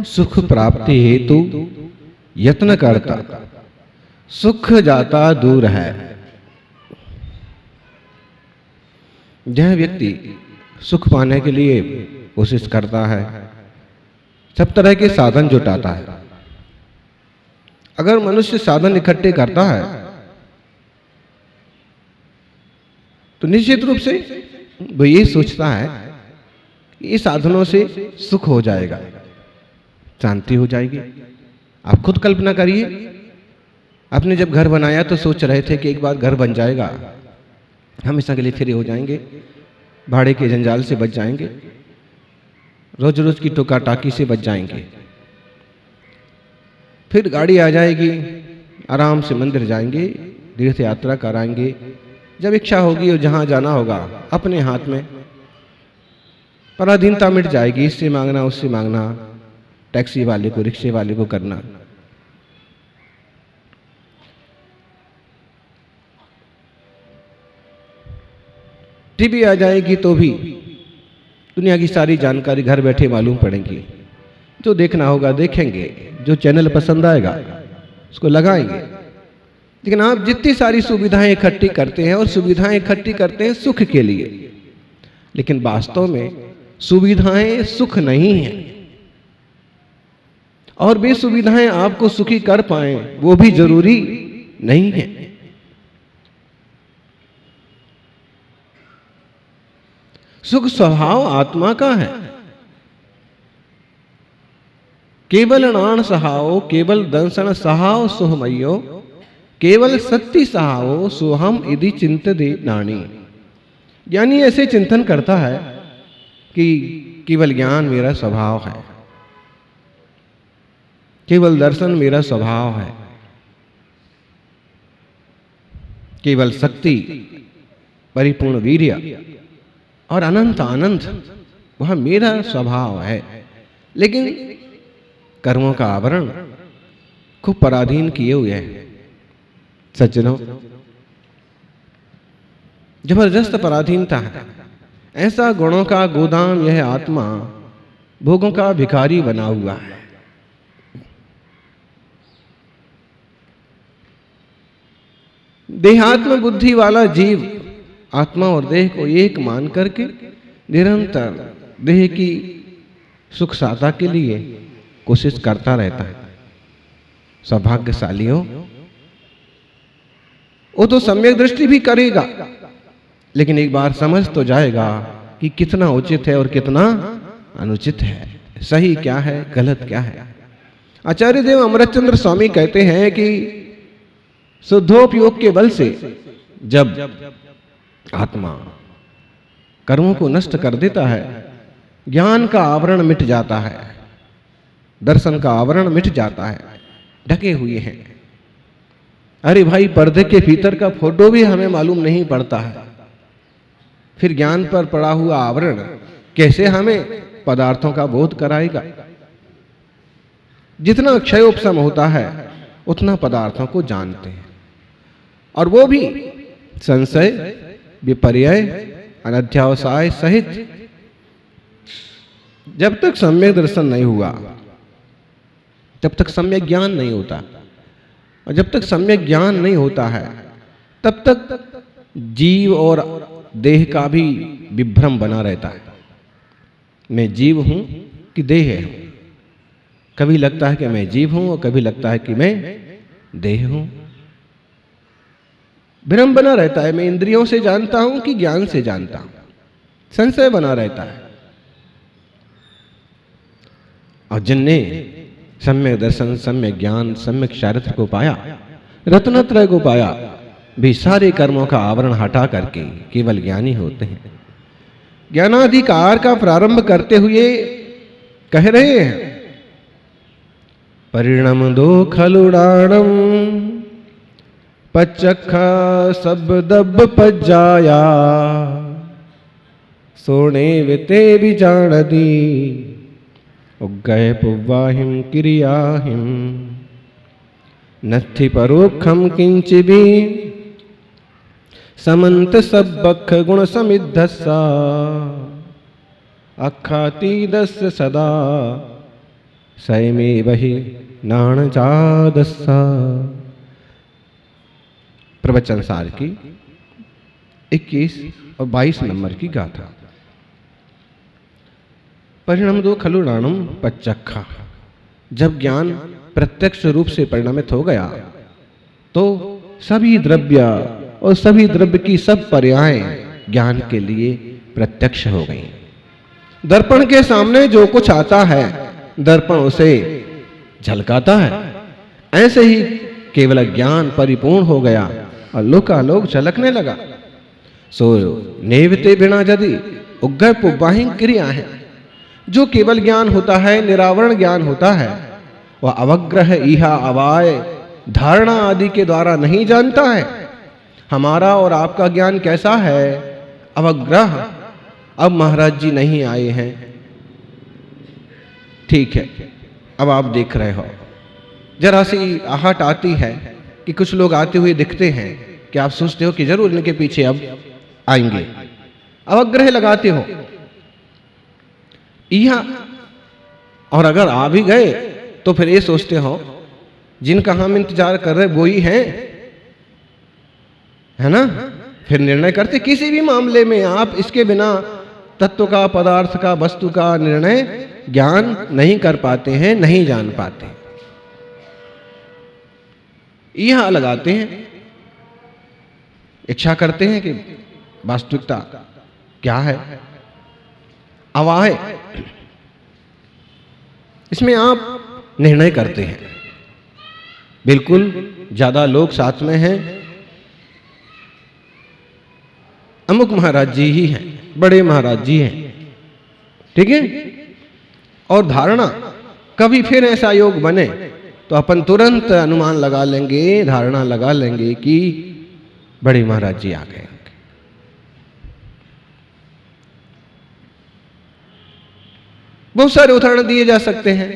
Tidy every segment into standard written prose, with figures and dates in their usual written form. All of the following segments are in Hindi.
सुख प्राप्ति हेतु यत्न करता, सुख जाता दूर है। यह व्यक्ति सुख पाने के लिए कोशिश करता है, सब तरह के साधन जुटाता है। अगर मनुष्य साधन इकट्ठे करता है तो निश्चित रूप से वो ये सोचता है कि इस साधनों से सुख हो जाएगा, शांति हो जाएगी। आप खुद कल्पना करिए, आपने जब घर बनाया तो सोच रहे थे कि एक बार घर बन जाएगा, हमेशा के लिए फ्री हो जाएंगे, भाड़े के जंजाल से बच जाएंगे, रोज रोज की टोका टाकी से बच जाएंगे, फिर गाड़ी आ जाएगी, आराम से मंदिर जाएंगे, तीर्थ यात्रा कराएंगे, जब इच्छा होगी और जहां जाना होगा अपने हाथ में, पराधीनता मिट जाएगी। इससे मांगना उससे मांगना, टैक्सी वाले को रिक्शे वाले को करना। टीवी आ जाएगी तो भी दुनिया की सारी जानकारी घर बैठे मालूम पड़ेगी। जो देखना होगा देखेंगे, जो चैनल पसंद आएगा उसको लगाएंगे। लेकिन आप जितनी सारी सुविधाएं इकट्ठी करते हैं, और सुविधाएं इकट्ठी करते हैं सुख के लिए, लेकिन वास्तव में सुविधाएं सुख नहीं है। और वे सुविधाएं आपको सुखी कर पाए वो भी जरूरी नहीं है। सुख स्वभाव आत्मा का है। केवल नाण सहाओ, केवल दंसन सहाओ सुहमयो, केवल सत्य सहाओ सोहम यदि चिंत दे नानी। ज्ञानी ऐसे चिंतन करता है कि केवल ज्ञान मेरा स्वभाव है, केवल दर्शन मेरा स्वभाव है, केवल शक्ति, परिपूर्ण वीर्य और अनंत आनंद वह मेरा स्वभाव है। लेकिन कर्मों का आवरण खूब पराधीन किए हुए है। सज्जनों, जबरदस्त पराधीनता है। ऐसा गुणों का गोदाम यह आत्मा भोगों का भिखारी बना हुआ है। देहात्म बुद्धि वाला जीव आत्मा और देह को एक मान करके निरंतर देह की सुख साधना के लिए कोशिश करता रहता है। सौभाग्यशालियों, वो तो सम्यक दृष्टि भी करेगा, लेकिन एक बार समझ तो जाएगा कि कितना उचित है और कितना अनुचित है, सही क्या है गलत क्या है। आचार्य देव अमृतचंद्र स्वामी कहते हैं कि शुद्धोपयोग के बल से जब आत्मा कर्मों को नष्ट कर देता है, ज्ञान का आवरण मिट जाता है, दर्शन का आवरण मिट जाता है, ढके हुए हैं। अरे भाई, पर्दे के भीतर का फोटो भी हमें मालूम नहीं पड़ता है, फिर ज्ञान पर पड़ा हुआ आवरण कैसे हमें पदार्थों का बोध कराएगा। जितना क्षय उपशम होता है उतना पदार्थों को जानते हैं, और वो भी संशय, विपर्यय, अनध्यावसाय सहित। जब तक सम्यक दर्शन नहीं हुआ, जब तक सम्यक ज्ञान नहीं होता, और जब तक सम्यक ज्ञान नहीं होता है तब तक जीव और देह का भी विभ्रम बना रहता है। मैं जीव हूं कि देह हूं। कभी लगता है कि मैं जीव हूं और कभी लगता है कि मैं देह हूं। भ्रम बना रहता है। मैं इंद्रियों से जानता हूं कि ज्ञान से जानता हूं, संशय बना रहता है। और जिनने सम्यक दर्शन, सम्यक ज्ञान, सम्यक चारित्र को पाया, रत्नत्रय को पाया, भी सारे कर्मों का आवरण हटा करके केवल ज्ञानी होते हैं। ज्ञानाधिकार का प्रारंभ करते हुए कह रहे हैं, परिणम दो खलुडाणम पचखा सब दब पजाया, सोने विते भी जान दी उगय पुवाहिम क्रियाहिम, नथि परोक्षम किंच भी समंत सबख गुण समिद्धस्सा अखातीदस्य सदा सयमे वही नाण चादस्सा। प्रवचन सार की 21 और 22 नंबर की गाथा। परिणम दो खलु राणम पच्चखा। जब ज्ञान प्रत्यक्ष रूप से परिणमित हो गया तो सभी द्रव्य और सभी द्रव्य की सब पर्यायें ज्ञान के लिए प्रत्यक्ष हो गई। दर्पण के सामने जो कुछ आता है दर्पण उसे झलकाता है। ऐसे ही केवल ज्ञान परिपूर्ण हो गया और लोकालोक झलकने लगा। सो नेवते बिना यदि उग्र पुबाही क्रिया है। जो केवल ज्ञान होता है, निरावरण ज्ञान होता है, वह अवग्रह इहा अवाय धारणा आदि के द्वारा नहीं जानता है। हमारा और आपका ज्ञान कैसा है? अवग्रह। अब महाराज जी नहीं आए हैं, ठीक है, अब आप देख रहे हो। जरा सी आहट आती है कि कुछ लोग आते हुए दिखते हैं कि आप सोचते हो कि जरूर इनके पीछे अब आएंगे, अवग्रह लगाते हो। यह और अगर आ भी गए तो फिर ये सोचते हो जिनका हम इंतजार कर रहे वो ही हैं, है ना। फिर निर्णय करते किसी भी मामले में आप इसके बिना तत्व का, पदार्थ का, वस्तु का निर्णय ज्ञान नहीं कर पाते हैं, नहीं जान पाते। यह लगाते हैं, इच्छा करते हैं कि वास्तविकता क्या है, अवाय इसमें आप निर्णय करते हैं। बिल्कुल ज्यादा लोग साथ में हैं, अमुक महाराज जी ही हैं, बड़े महाराज जी हैं, ठीक है। और धारणा कभी फिर ऐसा योग बने तो अपन तुरंत अनुमान लगा लेंगे, धारणा लगा लेंगे कि बड़े महाराज जी आ गए। बहुत सारे उदाहरण दिए जा सकते हैं,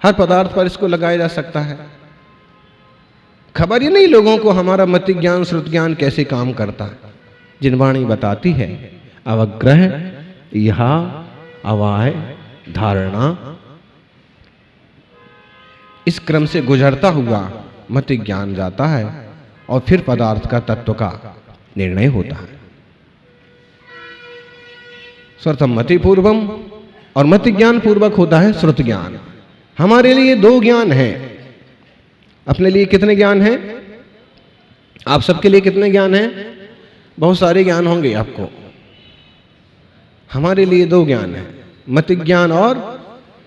हर पदार्थ पर इसको लगाया जा सकता है। खबर ही नहीं लोगों को हमारा मति ज्ञान, श्रुत ज्ञान कैसे काम करता है। जिनवाणी बताती है अवग्रह यह अवाय धारणा, इस क्रम से गुजरता हुआ मति ज्ञान जाता है और फिर पदार्थ का, तत्व का निर्णय होता है। स्वर्थम मति पूर्वम, और मति ज्ञान पूर्वक होता है श्रुत ज्ञान। हमारे लिए दो ज्ञान हैं। अपने लिए कितने ज्ञान हैं? आप सबके लिए कितने ज्ञान हैं? बहुत सारे ज्ञान होंगे आपको। हमारे लिए दो ज्ञान है, मति ज्ञान और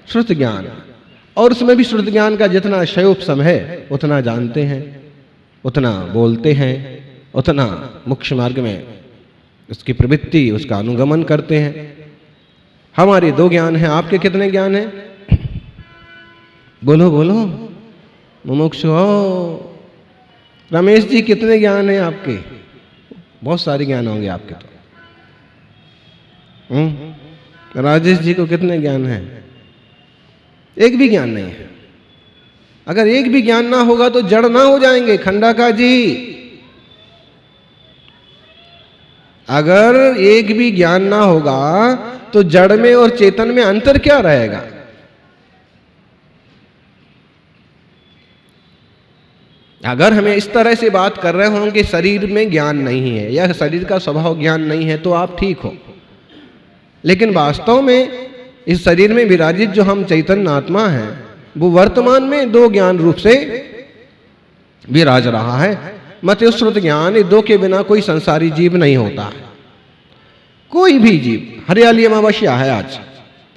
श्रुत ज्ञान। और उसमें भी श्रुत ज्ञान का जितना शयोपशम है उतना जानते हैं, उतना बोलते हैं, उतना मुख्य मार्ग में उसकी प्रवृत्ति, उसका अनुगमन करते हैं। हमारे दो ज्ञान हैं। आपके कितने ज्ञान हैं? बोलो बोलो मुमुक्षु हो। रमेश जी कितने ज्ञान हैं आपके? बहुत सारे ज्ञान होंगे आपके तो। राजेश जी को कितने ज्ञान है? एक भी ज्ञान नहीं है। अगर एक भी ज्ञान ना होगा तो जड़ ना हो जाएंगे खंडाका जी। अगर एक भी ज्ञान ना होगा तो जड़ में और चेतन में अंतर क्या रहेगा? अगर हमें इस तरह से बात कर रहे हों कि शरीर में ज्ञान नहीं है या शरीर का स्वभाव ज्ञान नहीं है तो आप ठीक हो, लेकिन वास्तव में इस शरीर में विराजित जो हम चैतन्य आत्मा है वो वर्तमान में दो ज्ञान रूप से विराज रहा है। मत श्रुत ज्ञान, दो के बिना कोई संसारी जीव नहीं होता है, कोई भी जीव। हरियाली अमावस्या है आज।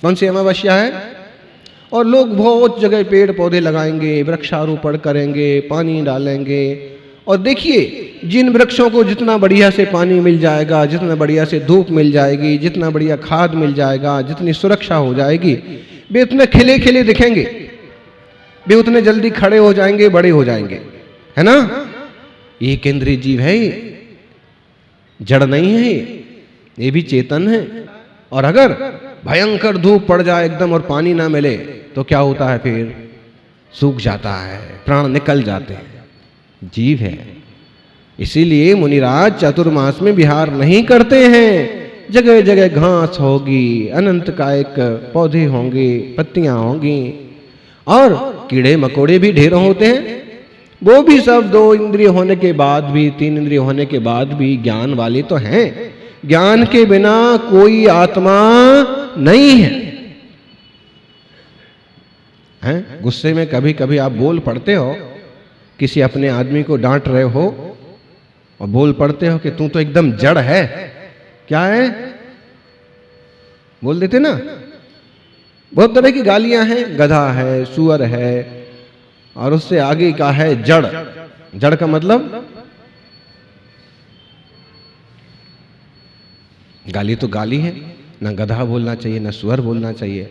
कौन सी अमावस्या है? और लोग बहुत जगह पेड़ पौधे लगाएंगे, वृक्षारोपण करेंगे, पानी डालेंगे। और देखिए जिन वृक्षों को जितना बढ़िया से पानी मिल जाएगा, जितना बढ़िया से धूप मिल जाएगी, जितना बढ़िया खाद मिल जाएगा, जितनी सुरक्षा हो जाएगी, वे उतने खिले खिले दिखेंगे, वे उतने जल्दी खड़े हो जाएंगे, बड़े हो जाएंगे, है ना। ये केंद्रीय जीव है, जड़ नहीं है, ये भी चेतन है। और अगर भयंकर धूप पड़ जाए एकदम और पानी ना मिले तो क्या होता है? फिर सूख जाता है, प्राण निकल जाते हैं। जीव है, इसीलिए मुनिराज चातुर्मास में विहार नहीं करते हैं। जगह जगह घास होगी, अनंत कायक पौधे होंगे, पत्तियां होंगी, और कीड़े मकोड़े भी ढेरों होते हैं। वो भी सब 2 इंद्रिय होने के बाद भी, 3 इंद्रिय होने के बाद भी ज्ञान वाले तो हैं। ज्ञान के बिना कोई आत्मा नहीं है। हैं? गुस्से में कभी कभी आप बोल पड़ते हो, किसी अपने आदमी को डांट रहे हो और बोल पड़ते हो कि तू तो एकदम जड़ है। क्या है? बोल देते ना। बहुत तरह की गालियां हैं, गधा है, सुअर है, और उससे आगे का है जड़। जड़ का मतलब गाली तो गाली है, ना गधा बोलना चाहिए, ना सुअर बोलना चाहिए।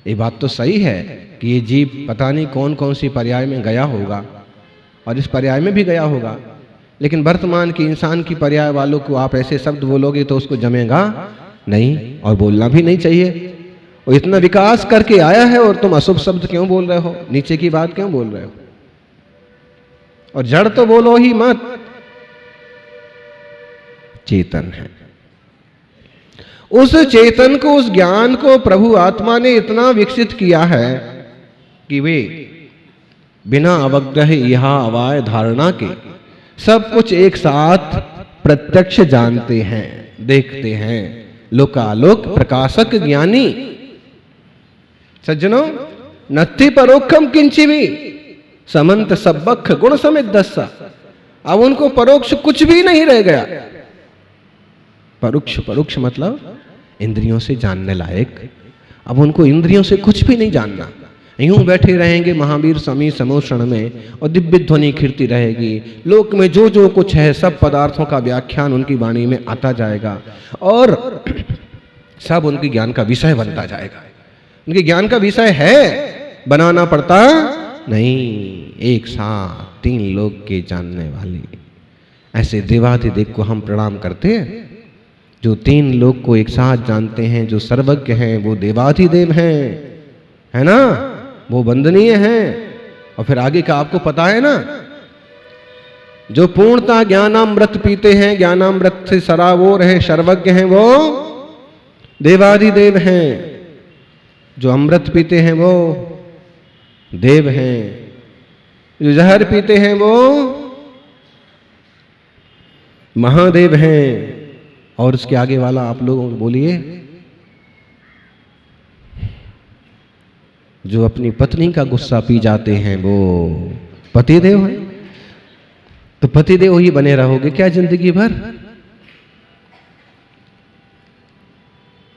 ये बात तो सही है कि ये जीव पता नहीं कौन कौन सी पर्याय में गया होगा, और इस पर्याय में भी गया होगा, लेकिन वर्तमान की इंसान की पर्याय वालों को आप ऐसे शब्द बोलोगे तो उसको जमेगा नहीं, और बोलना भी नहीं चाहिए। वो इतना विकास करके आया है और तुम अशुभ शब्द क्यों बोल रहे हो, नीचे की बात क्यों बोल रहे हो? और जड़ तो बोलो ही मत। चेतन है, उस चेतन को, उस ज्ञान को प्रभु आत्मा ने इतना विकसित किया है कि वे बिना अवग्रह यहाँ अवाय धारणा के सब कुछ एक साथ प्रत्यक्ष जानते हैं, देखते हैं। लोकालोक प्रकाशक ज्ञानी सज्जनों, नत्थि परोक्षम किंचिवी समंत सबख गुण समित दस्सा। अब उनको परोक्ष कुछ भी नहीं रह गया। परोक्ष, परोक्ष मतलब इंद्रियों से जानने लायक। अब उनको इंद्रियों से कुछ भी नहीं जानना। यूं बैठे रहेंगे महावीर स्वामी समोषण में, और दिव्य ध्वनि खिरती रहेगी। लोक में जो जो कुछ है सब पदार्थों का व्याख्यान उनकी वाणी में आता जाएगा, और सब उनके ज्ञान का विषय बनता जाएगा। उनके ज्ञान का विषय है, बनाना पड़ता नहीं। एक साथ 3 लोक के जानने वाले ऐसे देवाधिदेव को हम प्रणाम करते हैं, जो 3 लोक को एक साथ जानते हैं, जो सर्वज्ञ हैं, वो देवाधिदेव हैं, है ना? वो वंदनीय हैं। और फिर आगे का आपको पता है ना, जो पूर्णता ज्ञानामृत पीते हैं, ज्ञानामृत से सराबोर है, सर्वज्ञ हैं, वो देवाधिदेव हैं। जो अमृत पीते हैं वो देव हैं, जो जहर पीते हैं वो महादेव हैं। और उसके आगे वाला आप लोगों को बोलिए, जो अपनी पत्नी का गुस्सा पी जाते हैं वो पतिदेव हैं। तो पतिदेव ही बने रहोगे क्या जिंदगी भर?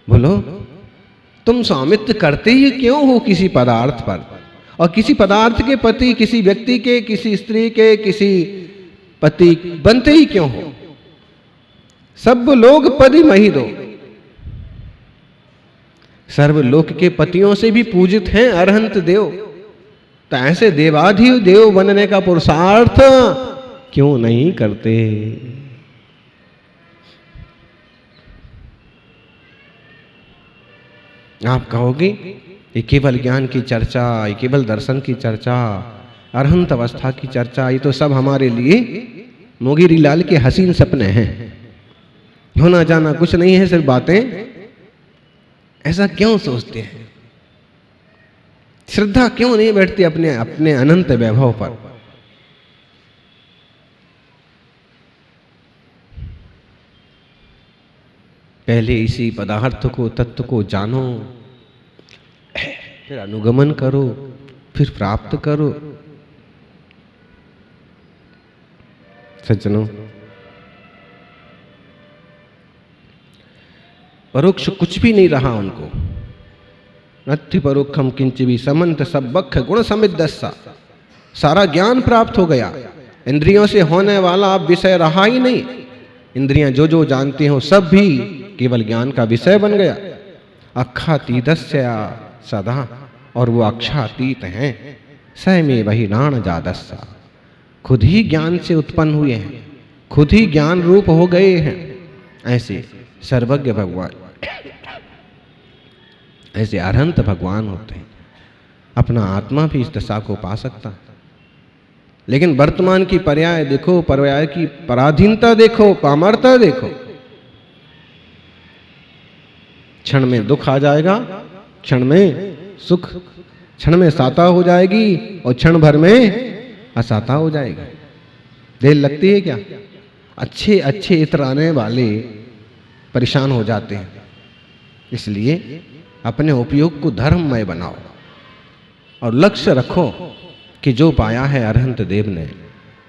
बोलो, तुम स्वामित्व करते ही क्यों हो किसी पदार्थ पर? और किसी पदार्थ के पति, किसी व्यक्ति के, किसी स्त्री के, किसी पति बनते ही क्यों हो? सब लोग पति मही दो। सर्वलोक के पतियों से भी पूजित हैं अरहंत देव। तो ऐसे देवाधिदेव बनने का पुरुषार्थ क्यों नहीं करते? आप कहोगे ये केवल ज्ञान की चर्चा, ये केवल दर्शन की चर्चा, अरहंत अवस्था की चर्चा, ये तो सब हमारे लिए मोगीरी लाल के हसीन सपने हैं, होना जाना कुछ नहीं है, सिर्फ बातें। ऐसा क्यों सोचते हैं? श्रद्धा क्यों नहीं बैठती अपने अपने अनंत वैभव पर? पहले इसी पदार्थ को, तत्व को जानो, फिर अनुगमन करो, फिर प्राप्त करो। सज्जनों, परोक्ष कुछ भी नहीं रहा उनको। नत्थि परोक्षम किंचिवी समंत सबख गुण समित दस्सा। सारा ज्ञान प्राप्त हो गया, इंद्रियों से होने वाला अब विषय रहा ही नहीं। इंद्रियां जो जो जानती हो सब भी केवल ज्ञान का विषय बन गया। अक्षातीतस्य सदा, और वो अक्षातीत हैं। स में वही नाण जादस्सा, खुद ही ज्ञान से उत्पन्न हुए हैं, खुद ही ज्ञान रूप हो गए हैं। ऐसे सर्वज्ञ भगवान, ऐसे अरहंत भगवान होते हैं। अपना आत्मा भी इस दशा को पा सकता है। लेकिन वर्तमान की पर्याय देखो, पर्याय की पराधीनता देखो, पामरता देखो। क्षण में दुख आ जाएगा, क्षण में सुख, क्षण में साता हो जाएगी और क्षण भर में असाता हो जाएगी। देर लगती है क्या? अच्छे अच्छे इतराने वाले परेशान हो जाते हैं। इसलिए अपने उपयोग को धर्ममय बनाओ और लक्ष्य रखो कि जो पाया है अरहंत देव ने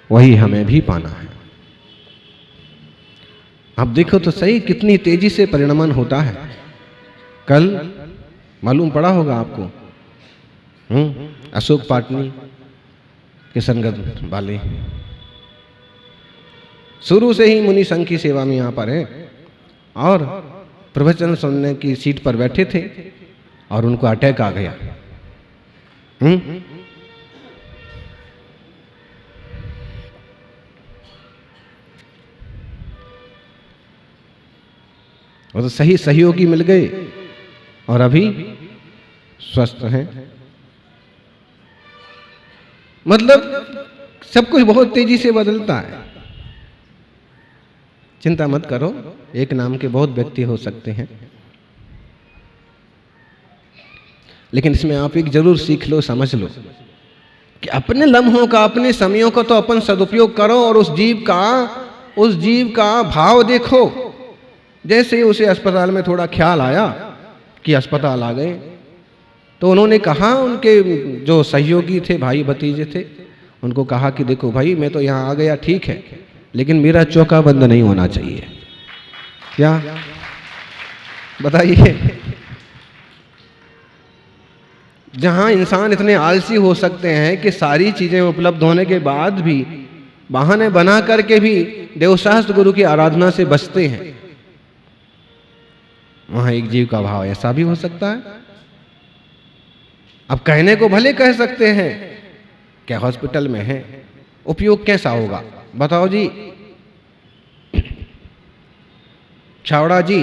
वही हमें भी पाना है। अब देखो तो सही कितनी तेजी से परिणमन होता है। कल मालूम पड़ा होगा आपको, अशोक पाटनी किशनगढ़ वाले शुरू से ही मुनि संघ की सेवा में यहाँ पर है और प्रवचन सुनने की सीट पर बैठे थे और उनको अटैक आ गया। वो तो सही सहयोगी मिल गए और अभी स्वस्थ हैं। मतलब सब कुछ बहुत तेजी से बदलता है। चिंता मत करो, एक नाम के बहुत व्यक्ति हो सकते हैं, लेकिन इसमें आप एक जरूर सीख लो, समझ लो कि अपने लम्हों का, अपने समयों का तो अपन सदुपयोग करो और उस जीव का भाव देखो। जैसे उसे अस्पताल में थोड़ा ख्याल आया कि अस्पताल आ गए, तो उन्होंने कहा, उनके जो सहयोगी थे, भाई भतीजे थे, उनको कहा कि देखो भाई, मैं तो यहाँ आ गया ठीक है, लेकिन मेरा चौका बंद नहीं होना चाहिए। क्या बताइए? जहां इंसान इतने आलसी हो सकते हैं कि सारी चीजें उपलब्ध होने के बाद भी बहाने बना करके भी देवशास्त्र गुरु की आराधना से बचते हैं, वहां एक जीव का भाव ऐसा भी हो सकता है। अब कहने को भले कह सकते हैं क्या हॉस्पिटल में है, उपयोग कैसा होगा बताओ जी? छावड़ा जी,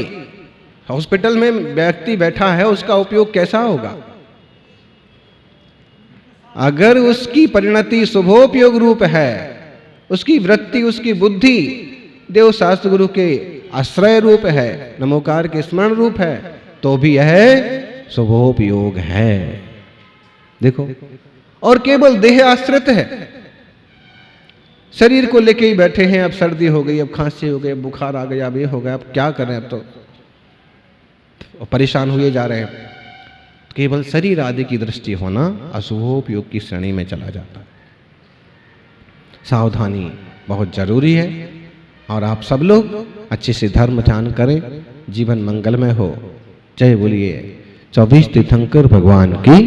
हॉस्पिटल में व्यक्ति बैठा है, उसका उपयोग कैसा होगा? अगर उसकी परिणति शुभोपयोग रूप है, उसकी वृत्ति, उसकी बुद्धि देव शास्त्र गुरु के आश्रय रूप है, नमोकार के स्मरण रूप है, तो भी यह शुभोपयोग है। देखो, और केवल देह आश्रित है, शरीर को लेके ही बैठे हैं। अब सर्दी हो गई, अब खांसी हो गई, अब बुखार आ गया, अब ये हो गया, अब क्या करें, अब तो परेशान हुए जा रहे हैं। केवल शरीर आदि की दृष्टि होना अशुभोपयोग की श्रेणी में चला जाता है। सावधानी बहुत जरूरी है और आप सब लोग अच्छे से धर्म ध्यान करें, जीवन मंगलमय हो। जय बोलिए 24 तीर्थंकर भगवान की।